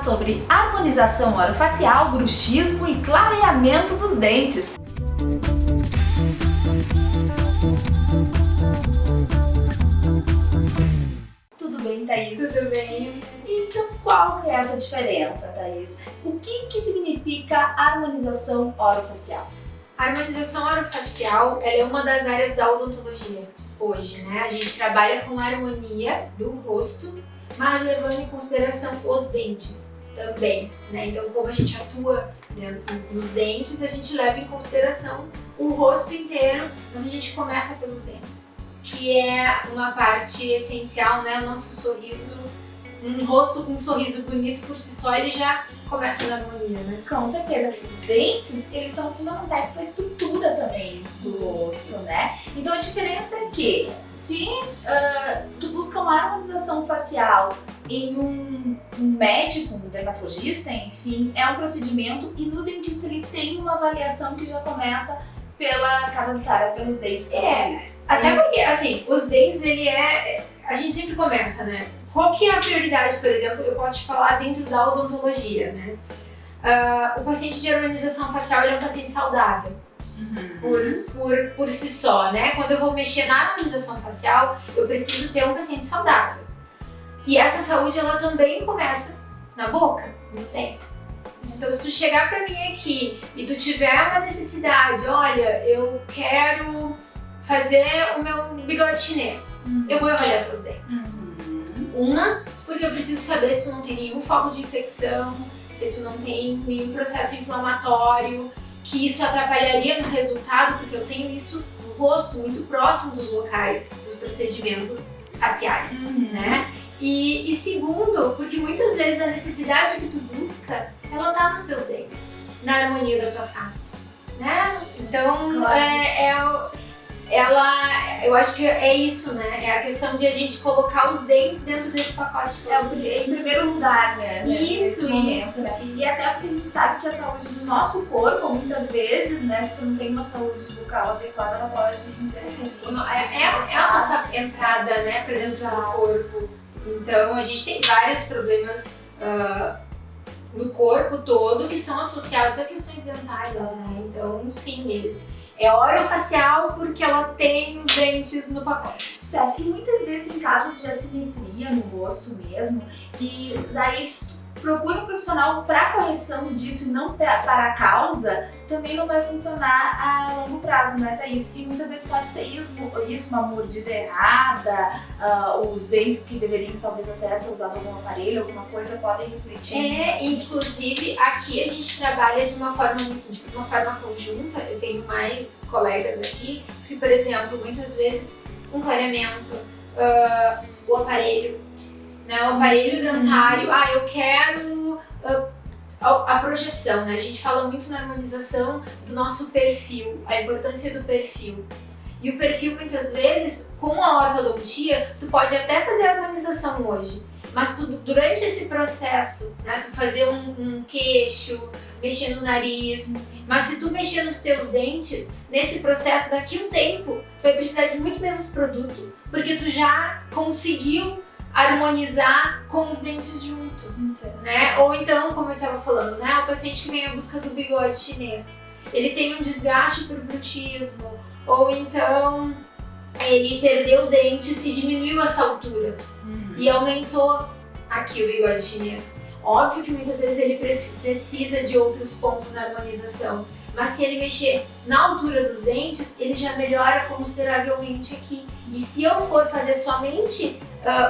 sobre harmonização orofacial, bruxismo e clareamento dos dentes. Tudo bem, Thaís? Tudo bem. Então, qual que é essa diferença, Thaís? O que significa harmonização orofacial? A harmonização orofacial ela é uma das áreas da odontologia hoje, né? A gente trabalha com a harmonia do rosto, mas levando em consideração os dentes também, né? Então, como a gente atua, né, nos dentes, a gente leva em consideração o rosto inteiro, mas a gente começa pelos dentes, que é uma parte essencial, né? O nosso sorriso, um rosto com um sorriso bonito por si só, ele já começa na harmonia, né? Com certeza. Os dentes, eles são fundamentais para a estrutura também do rosto, né? Então a diferença é que se tu busca uma harmonização facial em um médico, um dermatologista, enfim, é um procedimento, e no dentista ele tem uma avaliação que já começa pela cada dentária, pelos dentes. Até porque, assim, os dentes, a gente sempre começa, né? Qual que é a prioridade, por exemplo, eu posso te falar dentro da odontologia, né? O paciente de harmonização facial, ele é um paciente saudável, por si só, né? Quando eu vou mexer na harmonização facial, eu preciso ter um paciente saudável. E essa saúde, ela também começa na boca, nos dentes. Então, se tu chegar pra mim aqui e tu tiver uma necessidade, olha, eu quero fazer o meu bigode chinês, eu vou avaliar teus dentes. Uma, porque eu preciso saber se tu não tem nenhum foco de infecção, se tu não tem nenhum processo inflamatório, que isso atrapalharia no resultado, porque eu tenho isso no rosto, muito próximo dos locais dos procedimentos faciais, né? E segundo, porque muitas vezes a necessidade que tu busca, ela tá nos teus dentes, na harmonia da tua face, né? Então, eu acho que é isso, né? É a questão de a gente colocar os dentes dentro desse pacote. Em primeiro lugar, né? Isso. E até porque a gente sabe que a saúde do nosso corpo, muitas vezes, né? Se tu não tem uma saúde bucal adequada, ela pode interferir. É a nossa entrada, né, pra dentro do corpo. Então, a gente tem vários problemas no corpo todo que são associados a questões dentárias, né? Então, sim, é orofacial porque ela tem os dentes no pacote. Certo, e muitas vezes tem casos de assimetria no rosto mesmo, e daí se tu procura um profissional para correção disso e não para a causa, também não vai funcionar a longo prazo, né, Thaís? E muitas vezes pode ser isso, uma mordida errada, os dentes que deveriam talvez até ser usado algum aparelho, alguma coisa, podem refletir. Inclusive aqui a gente trabalha de uma forma conjunta. Eu tenho mais colegas aqui que, por exemplo, muitas vezes um clareamento, o aparelho, né, o aparelho dentário, eu quero a projeção, né? A gente fala muito na harmonização do nosso perfil, a importância do perfil. E o perfil, muitas vezes, com a ortodontia, tu pode até fazer a harmonização hoje, mas durante esse processo, né, tu fazer um queixo, mexer no nariz, mas se tu mexer nos teus dentes, nesse processo, daqui a um tempo, tu vai precisar de muito menos produto, porque tu já conseguiu harmonizar com os dentes junto, né? Ou então, como eu estava falando, né? O paciente que vem à busca do bigode chinês, ele tem um desgaste por bruxismo, ou então ele perdeu dentes e diminuiu essa altura e aumentou aqui o bigode chinês. Óbvio que muitas vezes ele precisa de outros pontos na harmonização, mas se ele mexer na altura dos dentes, ele já melhora consideravelmente aqui. E se eu for fazer somente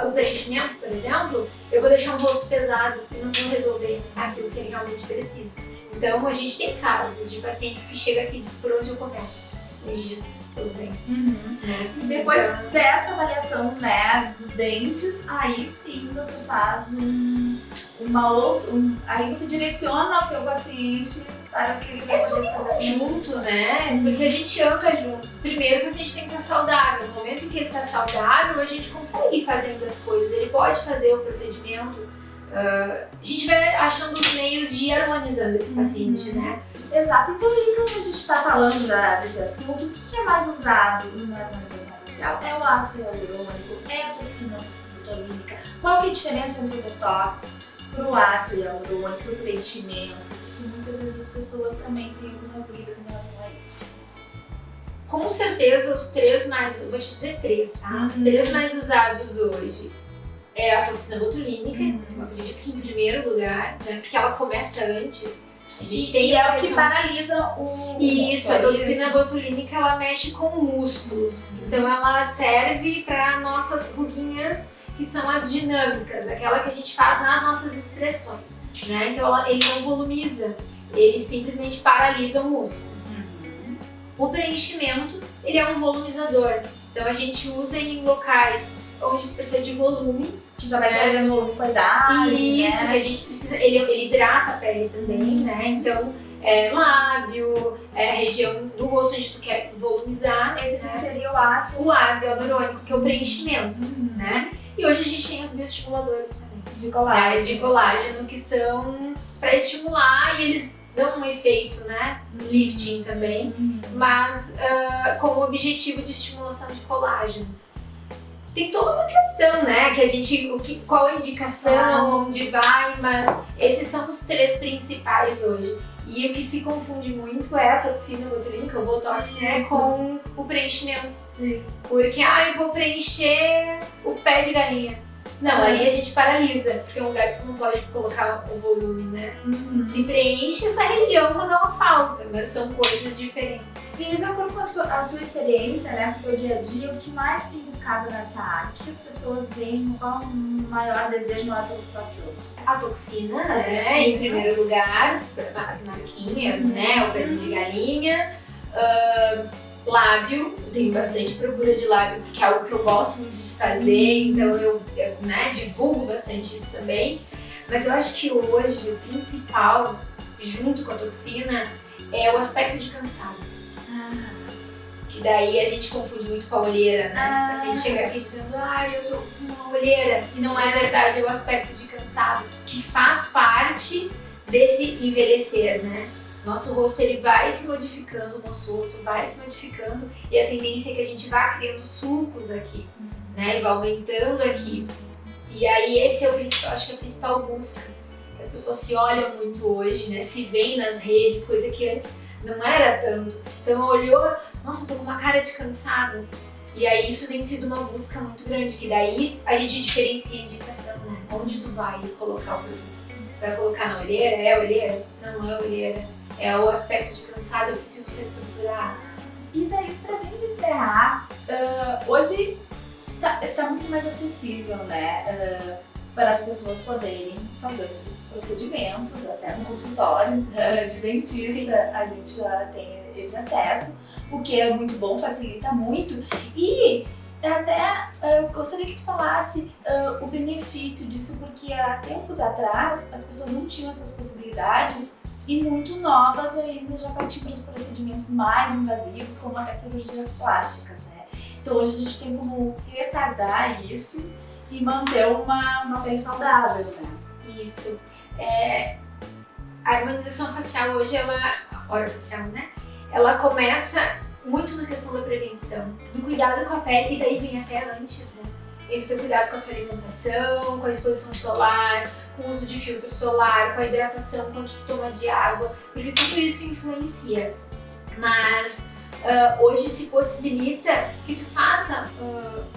o preenchimento, por exemplo, eu vou deixar um rosto pesado e não vou resolver aquilo que ele realmente precisa. Então, a gente tem casos de pacientes que chegam aqui e dizem por onde eu começo. E a gente diz pelos dentes. Né? Depois dessa avaliação, né, dos dentes, aí sim você faz aí você direciona o teu paciente para o que ele vai poder fazer junto, né? Porque a gente anda juntos. Primeiro, o paciente tem que estar saudável. No momento em que ele está saudável, a gente consegue ir fazendo as coisas. Ele pode fazer o procedimento. A gente vai achando os meios de ir harmonizando esse paciente, né? Exato. Então, aí, quando a gente está falando desse assunto, o que é mais usado na harmonização facial? É o ácido hialurônico? É a toxina botulínica? Qual que é a diferença entre o botox, pro ácido hialurônico, pro preenchimento, porque muitas vezes as pessoas também têm algumas dúvidas em relação a isso. Com certeza os 3 mais, eu vou te dizer 3, tá? Os 3 mais usados hoje é a toxina botulínica, eu acredito que em primeiro lugar, né? Porque ela começa antes. A gente tem é o que paralisa o Isso, a toxina botulínica ela mexe com músculos. Então ela serve para nossas ruguinhas que são as dinâmicas, aquela que a gente faz nas nossas expressões, né? Então ele não volumiza, ele simplesmente paralisa o músculo. O preenchimento, ele é um volumizador. Então a gente usa em locais onde precisa de volume. Que já vai perdendo volume com a idade, isso, né? que a gente precisa, ele hidrata a pele também, né? Então, lábio, região do rosto onde tu quer volumizar. Esse né? seria o ácido. O ácido hialurônico, que é o preenchimento, né? E hoje a gente tem os bioestimuladores também. De colágeno. De colágeno, que são para estimular e eles dão um efeito, né? Lifting também, mas com o objetivo de estimulação de colágeno. Tem toda uma questão, né? Que a gente, qual a indicação, onde vai, mas esses são os 3 principais hoje. E o que se confunde muito é a toxina botulínica, o botox, né? Com o preenchimento. Isso. Porque, eu vou preencher o pé de galinha. Não, ali a gente paralisa, porque é um lugar que você não pode colocar o volume, né? Se preenche essa região quando ela falta, mas são coisas diferentes. E de acordo com a tua experiência, né, com o teu dia a dia, o que mais tem buscado nessa área? O que as pessoas veem, qual o maior desejo, maior preocupação? A toxina, né, em primeiro lugar, as marquinhas, né, o pezinho de galinha, lábio, eu tenho bastante procura de lábio, porque é algo que eu gosto muito de fazer, então eu divulgo bastante isso também. Mas eu acho que hoje o principal, junto com a toxina, é o aspecto de cansado. Que daí a gente confunde muito com a olheira, né? A gente chega aqui dizendo, eu tô com uma olheira. E não é verdade, é o aspecto de cansado, que faz parte desse envelhecer, né? Nosso rosto ele vai se modificando, o nosso osso vai se modificando e a tendência é que a gente vá criando sulcos aqui, né? E vai aumentando aqui. E aí esse é o principal, acho que é a principal busca. As pessoas se olham muito hoje, né? Se veem nas redes, coisa que antes não era tanto. Então olhou, nossa, eu tô com uma cara de cansado. E aí isso tem sido uma busca muito grande, que daí a gente diferencia a indicação, né? Onde tu vai colocar o produto? Vai colocar na olheira? É a olheira? Não é a olheira. É o aspecto de cansado, eu preciso reestruturar. E daí, pra gente encerrar, hoje está muito mais acessível, né? Para as pessoas poderem fazer esses procedimentos, até no consultório de dentista. Sim. A gente já tem esse acesso, o que é muito bom, facilita muito. E até eu gostaria que tu falasse o benefício disso, porque há tempos atrás as pessoas não tinham essas possibilidades e muito novas ainda já partiam para os procedimentos mais invasivos, como até cirurgias plásticas, né? Então hoje a gente tem como retardar isso e manter uma pele saudável, né? Isso. A harmonização facial hoje, orofacial, né? Ela começa muito na questão da prevenção, do cuidado com a pele, e daí vem até antes, né? E do teu cuidado com a tua alimentação, com a exposição solar, com o uso de filtro solar, com a hidratação, quanto tu toma de água, porque tudo isso influencia. Mas hoje se possibilita que tu faça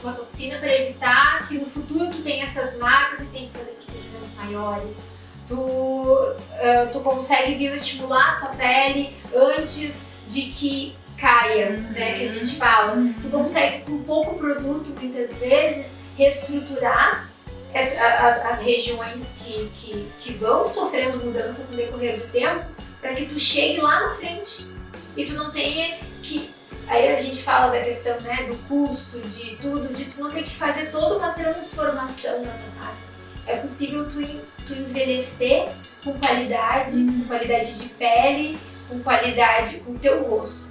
uma toxina para evitar que no futuro tu tenha essas marcas e tenha que fazer procedimentos maiores. Tu consegue bioestimular a tua pele antes de que caia, né, que a gente fala. Tu consegue, com pouco produto, muitas vezes, reestruturar as regiões que vão sofrendo mudança com o decorrer do tempo, para que tu chegue lá na frente e tu não tenha que... Aí a gente fala da questão, né, do custo, de tudo, de tu não ter que fazer toda uma transformação na tua face. É possível tu envelhecer com qualidade de pele, com qualidade, com o teu rosto.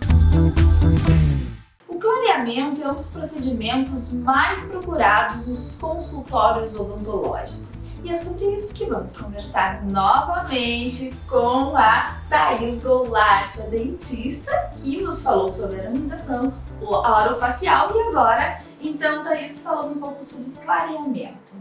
O clareamento é um dos procedimentos mais procurados nos consultórios odontológicos. E é sobre isso que vamos conversar novamente com a Thaís Goulart, a dentista, que nos falou sobre a harmonização orofacial e agora, então, Thaís falando um pouco sobre clareamento.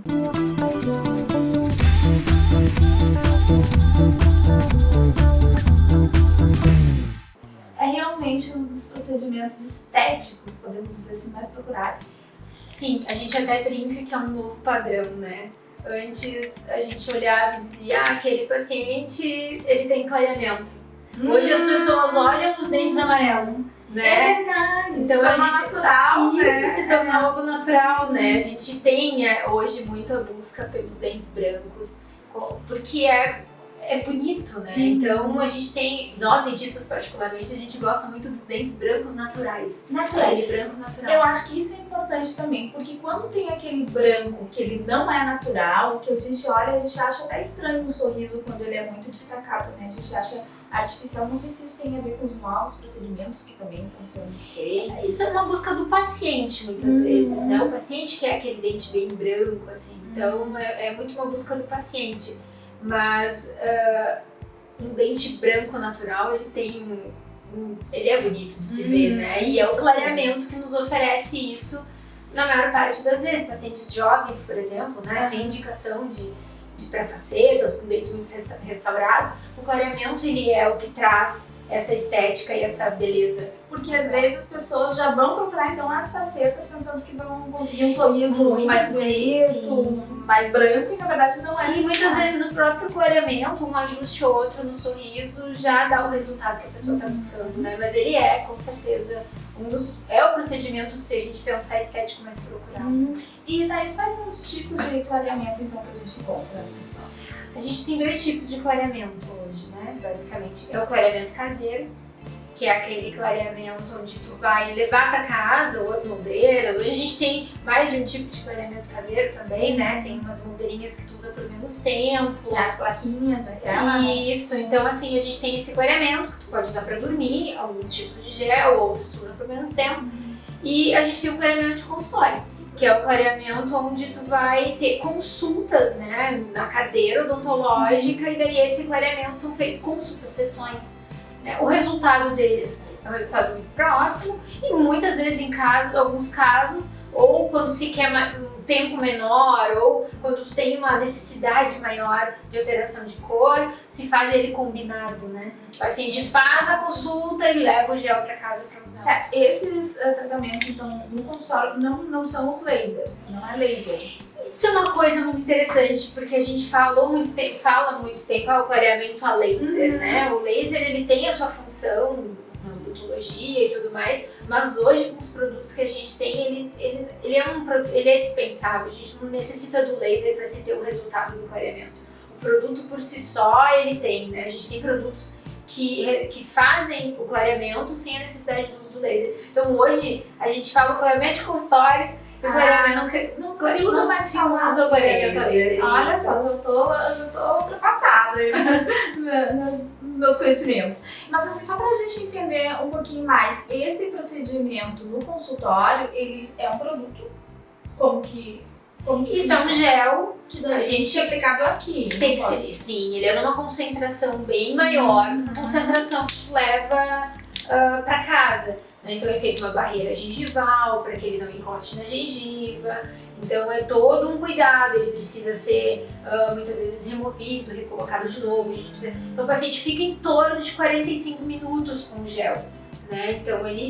realmente um dos procedimentos estéticos, podemos dizer assim, mais procurados. Sim, a gente até brinca que é um novo padrão, né? Antes a gente olhava e dizia, aquele paciente, ele tem clareamento. Hoje as pessoas olham os dentes amarelos, né? É verdade, então isso a é gente, natural, isso né? se tornou algo natural, né? A gente tem hoje muito a busca pelos dentes brancos, porque é bonito, né? Então a gente tem, nós dentistas particularmente, a gente gosta muito dos dentes brancos naturais. Aquele branco natural. Eu acho que isso é importante também, porque quando tem aquele branco que ele não é natural, que a gente olha, a gente acha até estranho no sorriso quando ele é muito destacado, né? A gente acha artificial, não sei se isso tem a ver com os novos procedimentos que também estão sendo feitos. Isso é uma busca do paciente, muitas vezes, né? O paciente quer aquele dente bem branco, assim, então é muito uma busca do paciente. Mas um dente branco natural, ele tem ele é bonito de se ver, né? E é o clareamento que nos oferece isso na maior parte das vezes. Pacientes jovens, por exemplo, né? Sem indicação de pré-facetas, com dentes muito restaurados, o clareamento ele é o que traz essa estética e essa beleza. Porque às vezes as pessoas já vão procurar então as facetas pensando que vão conseguir um sorriso mais bonito, mais branco, e na verdade não é. E muitas vezes o próprio clareamento, um ajuste ou outro no sorriso já dá o resultado que a pessoa está buscando, né? Mas ele é, com certeza, é o procedimento, se a gente pensar estético, mais procurado. E daí, quais são os tipos de clareamento então que a gente encontra, pessoal? A gente tem 2 tipos de clareamento hoje, né? Basicamente, é o clareamento caseiro, que é aquele clareamento onde tu vai levar para casa, ou as moldeiras. Hoje a gente tem mais de um tipo de clareamento caseiro também, né? Tem umas moldeirinhas que tu usa por menos tempo. As plaquinhas daquela. Isso, então assim, a gente tem esse clareamento que tu pode usar para dormir, alguns tipos de gel, outros tu usa por menos tempo. E a gente tem o clareamento de consultório, que é o clareamento onde tu vai ter consultas, né, na cadeira odontológica, e daí esse clareamento são feitas consultas, sessões. O resultado deles é um resultado muito próximo e muitas vezes em alguns casos, ou quando se quer um tempo menor, ou quando tu tem uma necessidade maior de alteração de cor, se faz ele combinado, né? O paciente faz a consulta e leva o gel para casa para usar. Certo. Esses tratamentos, então, no consultório não são os lasers, não é laser. Isso é uma coisa muito interessante, porque a gente fala muito tempo o clareamento a laser, né? O laser, ele tem a sua função na odontologia e tudo mais, mas hoje com os produtos que a gente tem, ele é dispensável. A gente não necessita do laser para se ter o resultado do clareamento. O produto por si só, ele tem, né? A gente tem produtos que fazem o clareamento sem a necessidade do uso do laser. Então hoje a gente fala o clareamento de consultório, o clareamento não se usa mais falar o clareamento laser. Olha só, eu tô ultrapassada nos meus conhecimentos. Mas assim, só pra gente entender um pouquinho mais, esse procedimento no consultório, ele é um produto? Como que isso é um gel que a gente é aplicado aqui. Tem que ser, sim, ele é numa concentração bem maior, concentração que leva para casa. Então é feita uma barreira gengival para que ele não encoste na gengiva. Então é todo um cuidado, ele precisa ser muitas vezes removido, recolocado de novo. Então o paciente fica em torno de 45 minutos com o gel, né? Então ele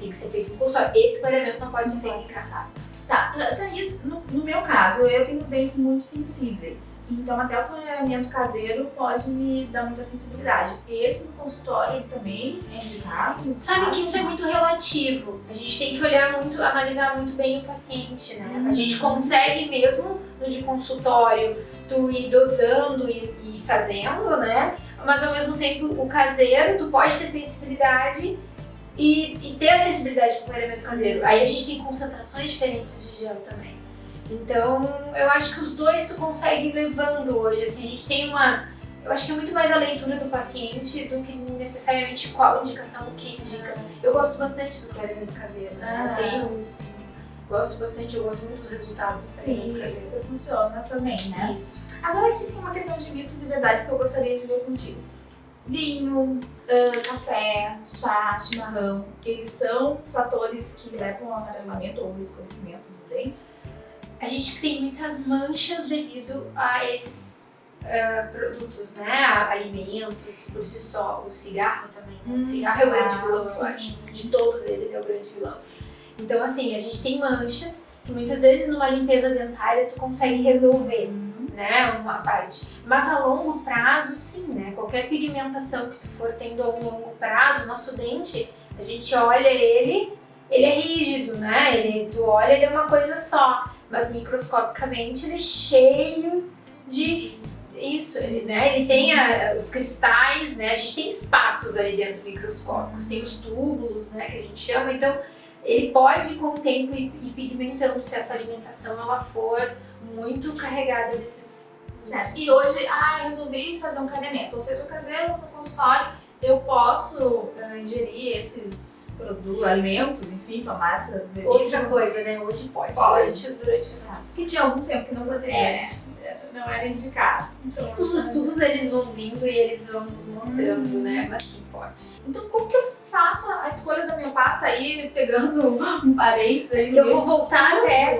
tem que ser feito no consultório. Esse clareamento não pode ser feito em casa. Tá, Thaís, no meu caso, eu tenho os dentes muito sensíveis, então até o clareamento caseiro pode me dar muita sensibilidade. Esse no consultório também é indicado? Sabe que isso é muito relativo, a gente tem que analisar muito bem o paciente, né? A gente consegue mesmo no de consultório, tu ir dosando e fazendo, né? Mas ao mesmo tempo o caseiro, tu pode ter sensibilidade e ter a sensibilidade do clareamento caseiro. Aí a gente tem concentrações diferentes de gel também. Então, eu acho que os dois tu consegue ir levando hoje. Assim, a gente tem eu acho que é muito mais a leitura do paciente do que necessariamente qual indicação o que indica. Eu gosto bastante do clareamento caseiro. Eu gosto muito dos resultados do clareamento caseiro. Sim, isso funciona também, né? Isso. Agora aqui tem uma questão de mitos e verdades que eu gostaria de ver contigo. Vinho, café, chá, chimarrão, eles são fatores que levam ao amarelamento ou escurecimento dos dentes? A gente tem muitas manchas devido a esses produtos, né, alimentos, por si só, o cigarro também, né? O cigarro é o grande vilão, eu acho, de todos eles é o grande vilão. Então assim, a gente tem manchas que muitas vezes numa limpeza dentária tu consegue resolver, né, uma parte, mas a longo prazo sim, né, qualquer pigmentação que tu for tendo a um longo prazo, nosso dente, a gente olha ele é rígido, né, tu olha, ele é uma coisa só, mas microscopicamente ele é cheio de isso, ele tem os cristais, né, a gente tem espaços ali dentro microscópicos, tem os túbulos, né, que a gente chama, então ele pode com o tempo ir pigmentando se essa alimentação ela for muito carregada desses... Certo. E hoje, eu resolvi fazer um clareamento, ou seja, caseiro no consultório, eu posso ingerir esses produtos, alimentos, enfim, tomar essas bebidas. Outra coisa, né? Hoje pode. Durante o tempo. Porque tinha algum tempo que não poderia, não era indicado. Então, os estudos eles vão vindo e eles vão nos mostrando, né? Mas sim, pode. Então, como que eu faço a escolha da minha pasta aí, pegando um parênteses aí? Eu vou voltar até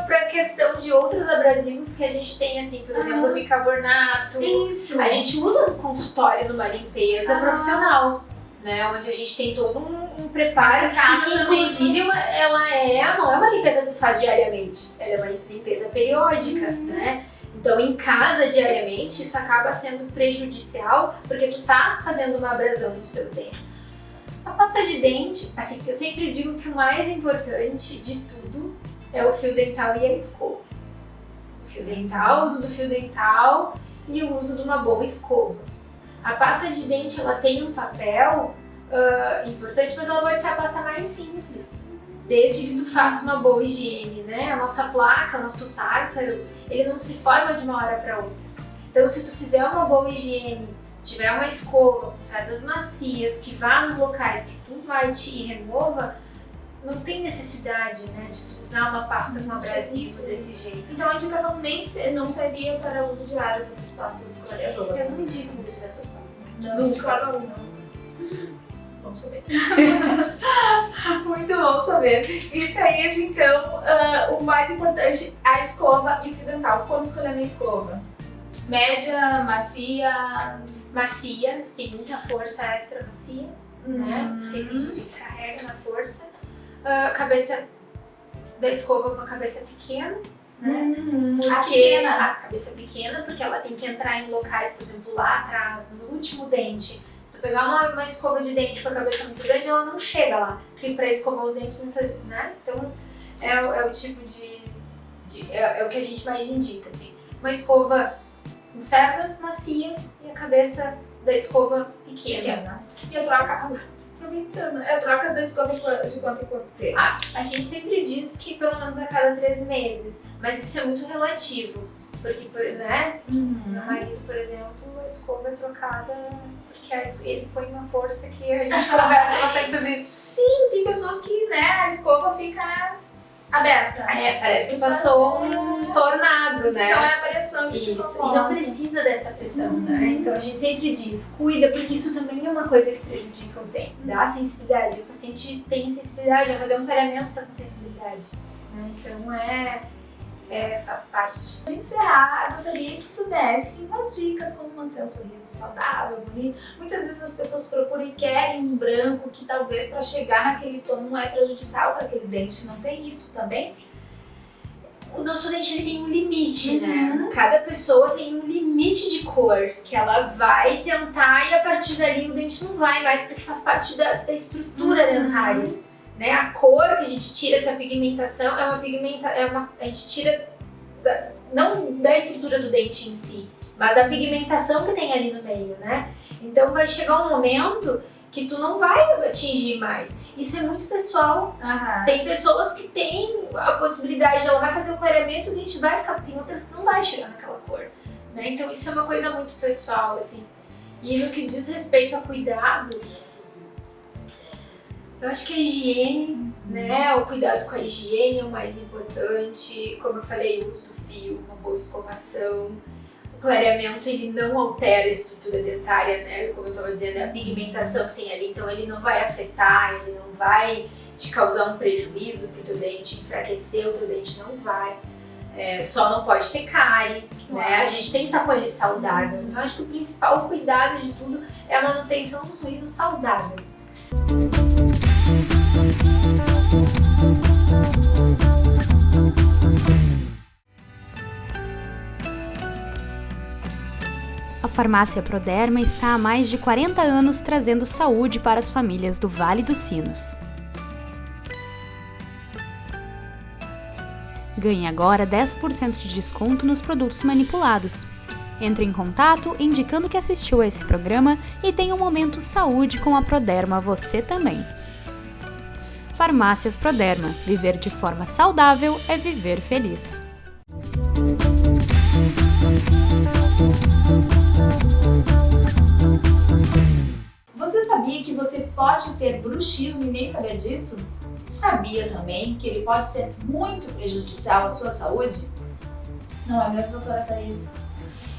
pra questão de outros abrasivos que a gente tem, assim, por exemplo, o bicarbonato. Isso. A gente usa no consultório numa limpeza profissional, né? Onde a gente tem todo um preparo. E que, inclusive, ela não é uma limpeza que tu faz diariamente. Ela é uma limpeza periódica, né? Então, em casa, diariamente, isso acaba sendo prejudicial porque tu tá fazendo uma abrasão nos teus dentes. A pasta de dente, assim, eu sempre digo que o mais importante de tudo é o fio dental e a escova. O fio dental, o uso do fio dental e o uso de uma boa escova. A pasta de dente, ela tem um papel importante, mas ela pode ser a pasta mais simples. Desde que tu faça uma boa higiene, né? A nossa placa, o nosso tártaro, ele não se forma de uma hora para outra. Então, se tu fizer uma boa higiene, tiver uma escova com cerdas macias, que vá nos locais que tu vai e remova, não tem necessidade, né, de tu usar uma pasta com abrasivo desse jeito. Então, a indicação não seria para uso diário dessas pastas clareadoras. Eu não indico o uso dessas pastas. Nunca. Vamos saber. Muito bom saber. E Thaís, então, o mais importante, a escova e o fio dental. Como escolher a minha escova? Média, macia? Macia, se tem muita força, extra macia, né? Porque tem gente que carrega na força. A cabeça da escova é uma cabeça pequena, né? A cabeça pequena, porque ela tem que entrar em locais, por exemplo, lá atrás, no último dente. Se tu pegar uma escova de dente com a cabeça muito grande, ela não chega lá. Porque pra escovar os dentes, né? Então, é o tipo é o que a gente mais indica, assim. Uma escova com cerdas macias e a cabeça da escova pequena. E a troca, aproveitando, a troca da escova de quanto em quanto tempo? A gente sempre diz que pelo menos a cada 3 meses, mas isso é muito relativo. Porque, né, meu marido, por exemplo, a escova é trocada porque ele põe uma força que a gente conversa bastante sobre isso. Sim, tem pessoas que, né, a escova fica aberta. Parece que passou um tornado, né? Então é a pressão que isso, se e não precisa dessa pressão, né? Então a gente sempre diz, cuida, porque isso também é uma coisa que prejudica os dentes. A sensibilidade, o paciente tem sensibilidade, vai fazer um clareamento, tá com sensibilidade, né? Então faz parte. Para encerrar, eu gostaria que tu desse umas dicas como manter um sorriso saudável, bonito. Muitas vezes as pessoas procuram e querem um branco que talvez para chegar naquele tom não é prejudicial para aquele dente. Não tem isso também? O nosso dente ele tem um limite, né? Cada pessoa tem um limite de cor que ela vai tentar e a partir dali o dente não vai mais porque faz parte da estrutura dentária. Né? A cor que a gente tira, essa pigmentação, a gente tira não da estrutura do dente em si, mas da pigmentação que tem ali no meio, né? Então vai chegar um momento que tu não vai atingir mais. Isso é muito pessoal. Tem pessoas que têm a possibilidade, ela vai fazer o clareamento, o dente vai ficar, tem outras que não vai chegar naquela cor, né? Então isso é uma coisa muito pessoal, assim. E no que diz respeito a cuidados, eu acho que a higiene, né, o cuidado com a higiene é o mais importante. Como eu falei, o uso do fio, uma boa escovação. O clareamento, ele não altera a estrutura dentária, né, como eu estava dizendo, é a pigmentação que tem ali. Então ele não vai afetar, ele não vai te causar um prejuízo pro teu dente, enfraquecer o teu dente, não vai. só não pode ter cárie, né? A gente tem que estar com ele saudável. Então acho que o principal cuidado de tudo é a manutenção do sorriso saudável. A Farmácia Proderma está há mais de 40 anos trazendo saúde para as famílias do Vale dos Sinos. Ganhe agora 10% de desconto nos produtos manipulados. Entre em contato indicando que assistiu a esse programa e tenha um momento saúde com a Proderma você também. Farmácias Proderma. Viver de forma saudável é viver feliz. Você sabia que você pode ter bruxismo e nem saber disso? Sabia também que ele pode ser muito prejudicial à sua saúde? Não é mesmo, doutora Thaís?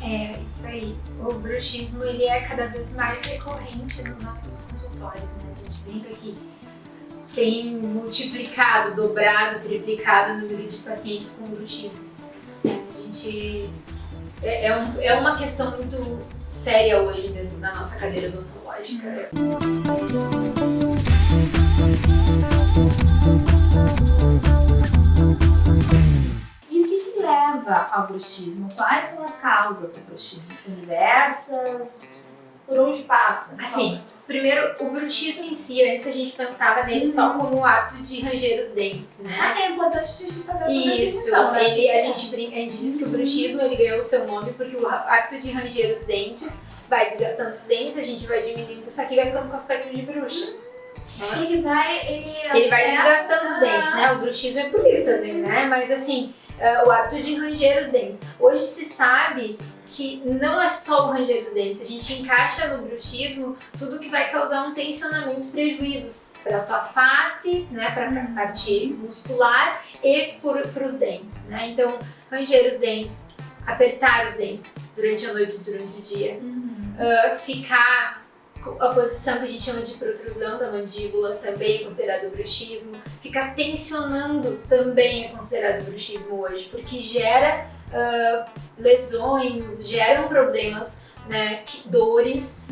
É, isso aí. O bruxismo, ele é cada vez mais recorrente nos nossos consultórios, né? A gente brinca que tem multiplicado, dobrado, triplicado o número de pacientes com bruxismo. A gente... É uma questão muito séria hoje dentro da nossa cadeira odontológica. E o que leva ao bruxismo? Quais são as causas do bruxismo? São diversas? Por onde passa? Assim, primeiro, o bruxismo em si, antes a gente pensava nele só como o hábito de ranger os dentes, né? É importante a gente fazer essa Isso, definição, né? a gente diz que o bruxismo ele ganhou o seu nome porque o hábito de ranger os dentes vai desgastando os dentes, a gente vai diminuindo isso aqui e vai ficando com aspecto de bruxa. Ele vai desgastando os dentes, né? O bruxismo é por isso, assim, né? Mas assim, o hábito de ranger os dentes. Hoje se sabe que não é só o ranger os dentes, a gente encaixa no bruxismo tudo que vai causar um tensionamento, prejuízos para a tua face, né, para a parte muscular e para os dentes, né? Então, ranger os dentes, apertar os dentes durante a noite e durante o dia, ficar a posição que a gente chama de protrusão da mandíbula também é considerado bruxismo, ficar tensionando também é considerado bruxismo hoje, porque gera lesões, geram problemas, né, dores,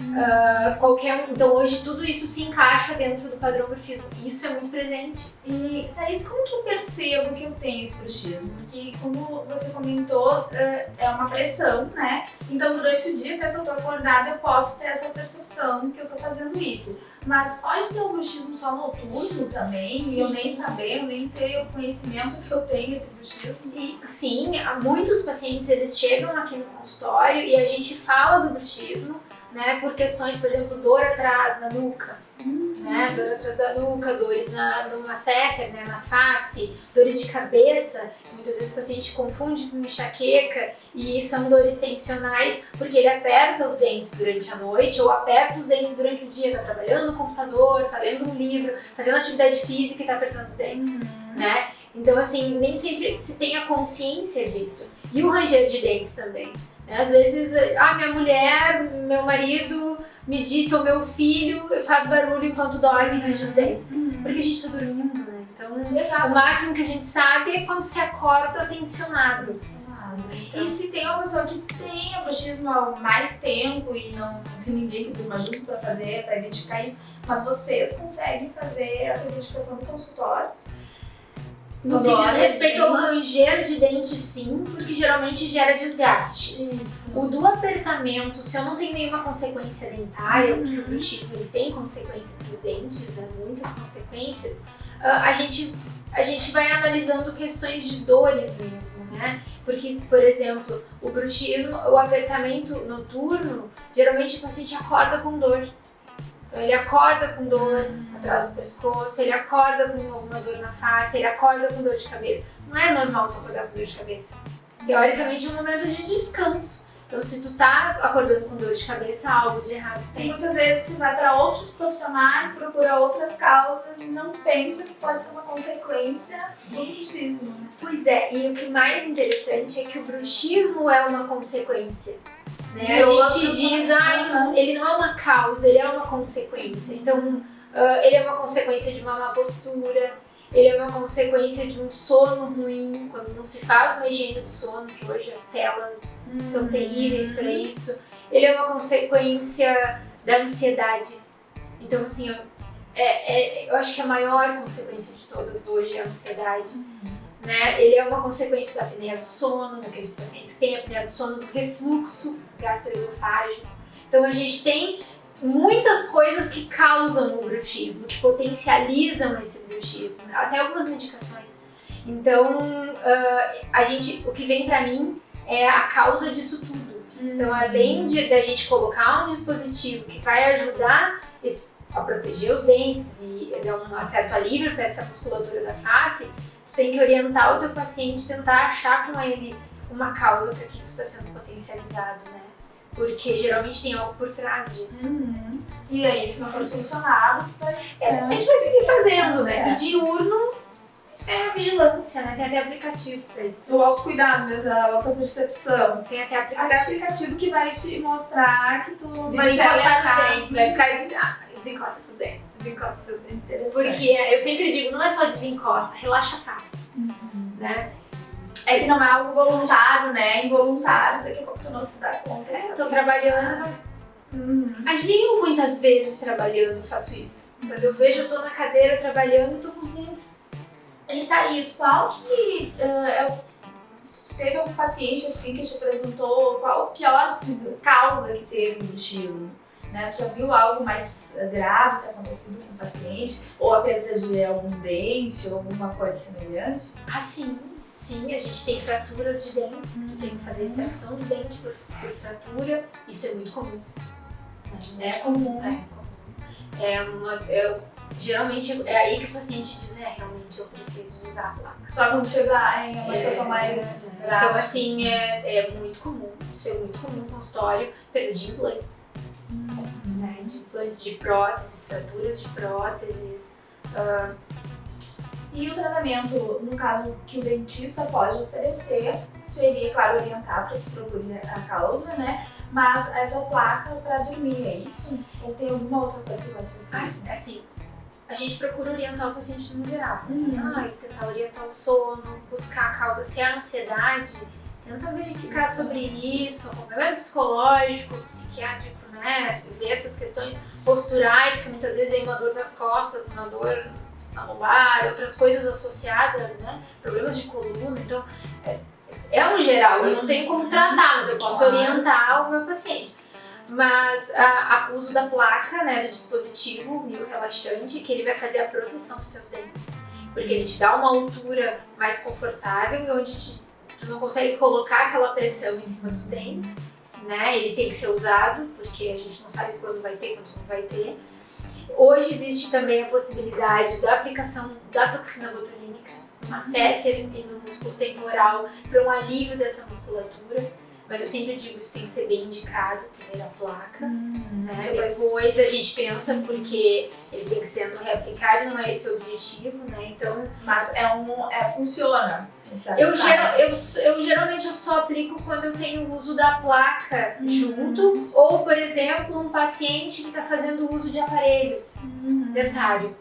então hoje tudo isso se encaixa dentro do padrão bruxismo, e isso é muito presente. E Thaís, como que eu percebo que eu tenho esse bruxismo? Porque como você comentou, é uma pressão, né? Então durante o dia, até se eu tô acordada, eu posso ter essa percepção que eu tô fazendo isso. Mas pode ter um bruxismo só noturno também, Sim. e eu nem saber, eu nem ter o conhecimento que eu tenho esse bruxismo. E, sim, muitos pacientes eles chegam aqui no consultório e a gente fala do bruxismo, né, por questões, por exemplo, dor atrás na nuca, né, dor atrás da nuca, dores no masseter, né, na face, dores de cabeça. Muitas vezes o paciente confunde com enxaqueca e são dores tensionais porque ele aperta os dentes durante a noite ou aperta os dentes durante o dia, tá trabalhando no computador, tá lendo um livro, fazendo atividade física e tá apertando os dentes, né? Então, assim, nem sempre se tem a consciência disso. E o ranger de dentes também. Né? Às vezes, minha mulher, meu marido me disse, ou meu filho faz barulho enquanto dorme e range os dentes. Porque a gente tá dormindo, né? Então, o máximo que a gente sabe é quando se acorda tensionado. E se tem uma pessoa que tem o bruxismo há mais tempo e não tem ninguém que durma junto para fazer, para identificar isso, mas vocês conseguem fazer essa identificação no consultório? No que diz respeito ao ranger de dente, sim, porque geralmente gera desgaste. Isso. O do apertamento, se eu não tenho nenhuma consequência dentária, porque o bruxismo ele tem consequência para os dentes, né, muitas consequências, a gente vai analisando questões de dores mesmo, né? Porque, por exemplo, o bruxismo, o apertamento noturno, geralmente o paciente acorda com dor. Então ele acorda com dor atrás do pescoço, ele acorda com alguma dor na face, ele acorda com dor de cabeça. Não é normal tu acordar com dor de cabeça. Teoricamente é um momento de descanso. Então se tu tá acordando com dor de cabeça, algo de errado E tem. muitas vezes você vai para outros profissionais, procura outras causas e não pensa que pode ser uma consequência do bruxismo. Né? Pois é, e o que mais interessante é que o bruxismo é uma consequência. Né? De A gente diz, ele não é uma causa, ele é uma consequência. Então, ele é uma consequência de uma má postura, ele é uma consequência de um sono ruim, quando não se faz uma higiene do sono, que hoje as telas são terríveis para isso. Ele é uma consequência da ansiedade. Então, assim, eu acho que a maior consequência de todas hoje é a ansiedade. Né? Ele é uma consequência da apneia do sono, daqueles pacientes que têm apneia do sono, do refluxo gastroesofágico. Então, a gente tem muitas coisas que causam o bruxismo, que potencializam esse bruxismo, até algumas medicações. Então, o que vem pra mim é a causa disso tudo. Então, além da gente colocar um dispositivo que vai ajudar a proteger os dentes e dar um certo alívio para essa musculatura da face, tu tem que orientar o teu paciente, tentar achar com ele uma causa para que isso está sendo potencializado, né? Porque geralmente tem algo por trás disso. E aí, se não for solucionado, a gente vai seguir fazendo, né? E diurno é a vigilância, né? Tem até aplicativo pra isso. O autocuidado mesmo, a autopercepção. Tem até aplicativo. Até aplicativo que vai te mostrar que tu vai desencostar os dentes, vai ficar desencosta seus dentes, desencosta seus dentes. Porque eu sempre digo, não é só desencosta, relaxa a face, né? É que não é algo voluntário, né? Involuntário, daqui a pouco tu não se dá conta. Tô trabalhando. Eu muitas vezes trabalhando, faço isso. Quando eu vejo, eu tô na cadeira trabalhando e tô com os dentes. E Thaís, qual que teve algum paciente assim que te apresentou, qual a pior causa que teve no bruxismo? Né? Tu já viu algo mais grave que aconteceu com o paciente? Ou a perda de algum dente, ou alguma coisa semelhante? Sim, a gente tem fraturas de dentes, tem que fazer extração de dente por fratura, isso é muito comum. É comum. Geralmente é aí que o paciente diz, realmente eu preciso usar a placa. Só quando chegar em uma situação mais grave. Então assim, é muito comum, isso é muito comum no consultório, perda de implantes. Né? De implantes de próteses, fraturas de próteses. E o tratamento, no caso que o dentista pode oferecer, seria, claro, orientar para que procure a causa, né? Mas essa placa para dormir, é isso? Ou tem alguma outra coisa que pode ser feita? Assim, a gente procura orientar o paciente no geral. Tentar orientar o sono, buscar a causa. Se é a ansiedade, tenta verificar sobre isso, acompanhamento psicológico, psiquiátrico, né? Ver essas questões posturais, que muitas vezes é uma dor nas costas, uma dor na lombar, outras coisas associadas, né? Problemas de coluna. Então, é um geral, eu não tenho como tratar, mas eu posso orientar o meu paciente. Mas o uso da placa, né, do dispositivo mio-relaxante, que ele vai fazer a proteção dos teus dentes. Porque ele te dá uma altura mais confortável, onde tu não consegue colocar aquela pressão em cima dos dentes, né? Ele tem que ser usado, porque a gente não sabe quando vai ter, quando não vai ter. Hoje existe também a possibilidade da aplicação da toxina botulínica, uma masséter no músculo temporal, para um alívio dessa musculatura. Mas eu sempre digo, isso tem que ser bem indicado, primeiro a placa, né? Depois a gente pensa, porque ele tem que ser sendo reaplicado e não é esse o objetivo, né? Então, mas funciona. Geralmente eu só aplico quando eu tenho o uso da placa junto, ou, por exemplo, um paciente que está fazendo uso de aparelho dentário.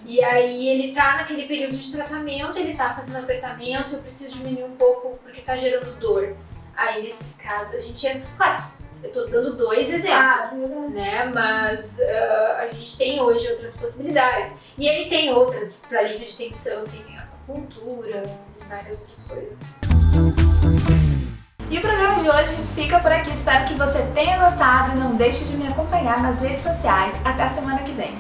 E aí ele tá naquele período de tratamento, ele tá fazendo apertamento, eu preciso diminuir um pouco porque tá gerando dor. Aí nesses casos a gente claro, eu tô dando 2 exemplos, né? Mas a gente tem hoje outras possibilidades. E aí tem outras para alívio de tensão, tem a acupuntura, várias outras coisas. E o programa de hoje fica por aqui. Espero que você tenha gostado e não deixe de me acompanhar nas redes sociais. Até a semana que vem.